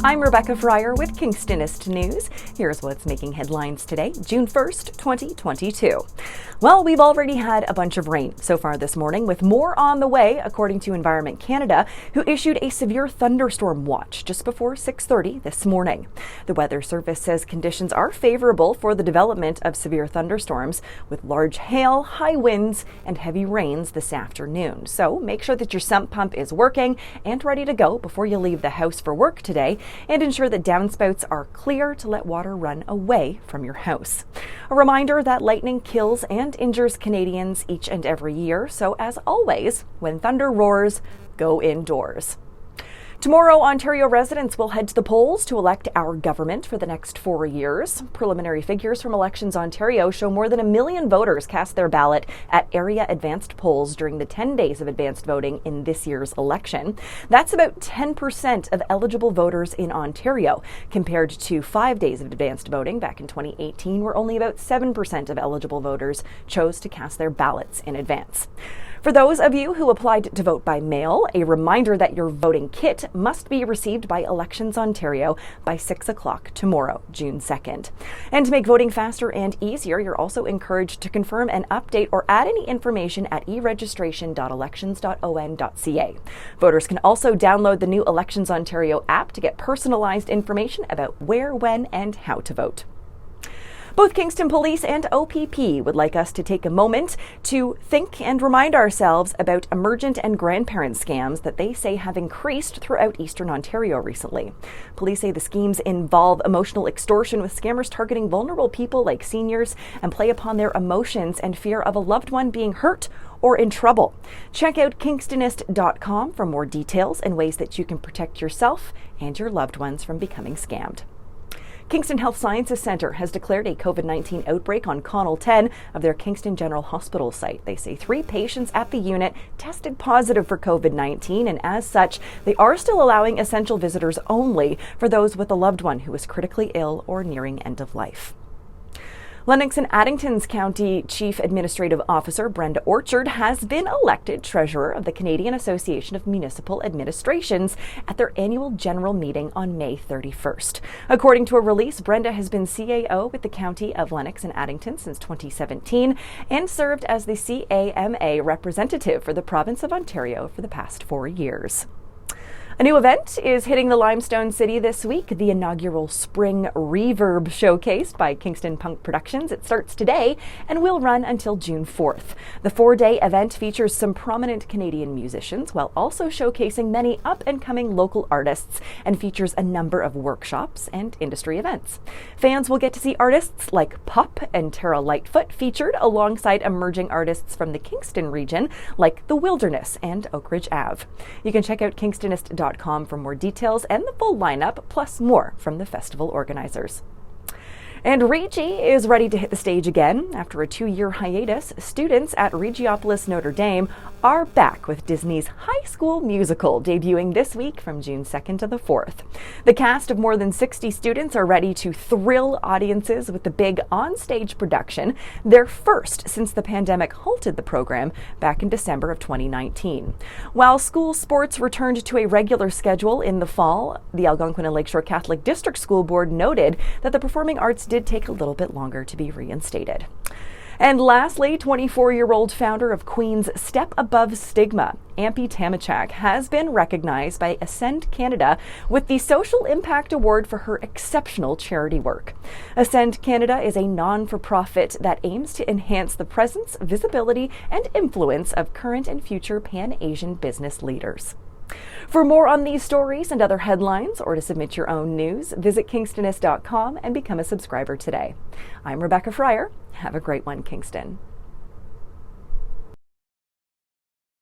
I'm Rebecca Fryer with Kingstonist News. Here's what's making headlines today, June 1st, 2022. Well, we've already had a bunch of rain so far this morning, with more on the way, according to Environment Canada, who issued a severe thunderstorm watch just before 6:30 this morning. The Weather Service says conditions are favorable for the development of severe thunderstorms, with large hail, high winds, and heavy rains this afternoon. So make sure that your sump pump is working and ready to go before you leave the house for work today, and ensure that downspouts are clear to let water run away from your house. A reminder that lightning kills and injures Canadians each and every year, so as always, when thunder roars, go indoors. Tomorrow, Ontario residents will head to the polls to elect our government for the next 4 years. Preliminary figures from Elections Ontario show more than 1 million voters cast their ballot at area advanced polls during the 10 days of advanced voting in this year's election. That's about 10% of eligible voters in Ontario, compared to 5 days of advanced voting back in 2018, where only about 7% of eligible voters chose to cast their ballots in advance. For those of you who applied to vote by mail, a reminder that your voting kit must be received by Elections Ontario by 6 o'clock tomorrow, June 2nd. And to make voting faster and easier, you're also encouraged to confirm and update or add any information at eregistration.elections.on.ca. Voters can also download the new Elections Ontario app to get personalized information about where, when, and how to vote. Both Kingston Police and OPP would like us to take a moment to think and remind ourselves about emergent and grandparent scams that they say have increased throughout Eastern Ontario recently. Police say the schemes involve emotional extortion, with scammers targeting vulnerable people like seniors and play upon their emotions and fear of a loved one being hurt or in trouble. Check out Kingstonist.com for more details and ways that you can protect yourself and your loved ones from becoming scammed. Kingston Health Sciences Centre has declared a COVID-19 outbreak on Connell 10 of their Kingston General Hospital site. They say 3 patients at the unit tested positive for COVID-19, and as such, they are still allowing essential visitors only for those with a loved one who is critically ill or nearing end of life. Lennox and Addington's County Chief Administrative Officer Brenda Orchard has been elected Treasurer of the Canadian Association of Municipal Administrations at their annual general meeting on May 31st. According to a release, Brenda has been CAO with the County of Lennox and Addington since 2017 and served as the CAMA representative for the province of Ontario for the past 4 years. A new event is hitting the Limestone City this week, the inaugural Spring Reverb Showcase by Kingston Punk Productions. It starts today and will run until June 4th. The 4-day event features some prominent Canadian musicians while also showcasing many up-and-coming local artists, and features a number of workshops and industry events. Fans will get to see artists like Pup and Tara Lightfoot featured alongside emerging artists from the Kingston region like The Wilderness and Oak Ridge Ave. You can check out Kingstonist.com for more details and the full lineup, plus more from the festival organizers. And Regi is ready to hit the stage again. After a 2-year hiatus, students at Regiopolis Notre Dame are back with Disney's High School Musical, debuting this week from June 2nd to the 4th. The cast of more than 60 students are ready to thrill audiences with the big on-stage production, their first since the pandemic halted the program back in December of 2019. While school sports returned to a regular schedule in the fall, the Algonquin and Lakeshore Catholic District School Board noted that the performing arts did take a little bit longer to be reinstated. And lastly, 24-year-old founder of Queen's Step Above Stigma, Ampi Tamachak, has been recognized by Ascend Canada with the Social Impact Award for her exceptional charity work. Ascend Canada is a non-for-profit that aims to enhance the presence, visibility, and influence of current and future Pan-Asian business leaders. For more on these stories and other headlines, or to submit your own news, visit Kingstonist.com and become a subscriber today. I'm Rebecca Fryer. Have a great one, Kingston.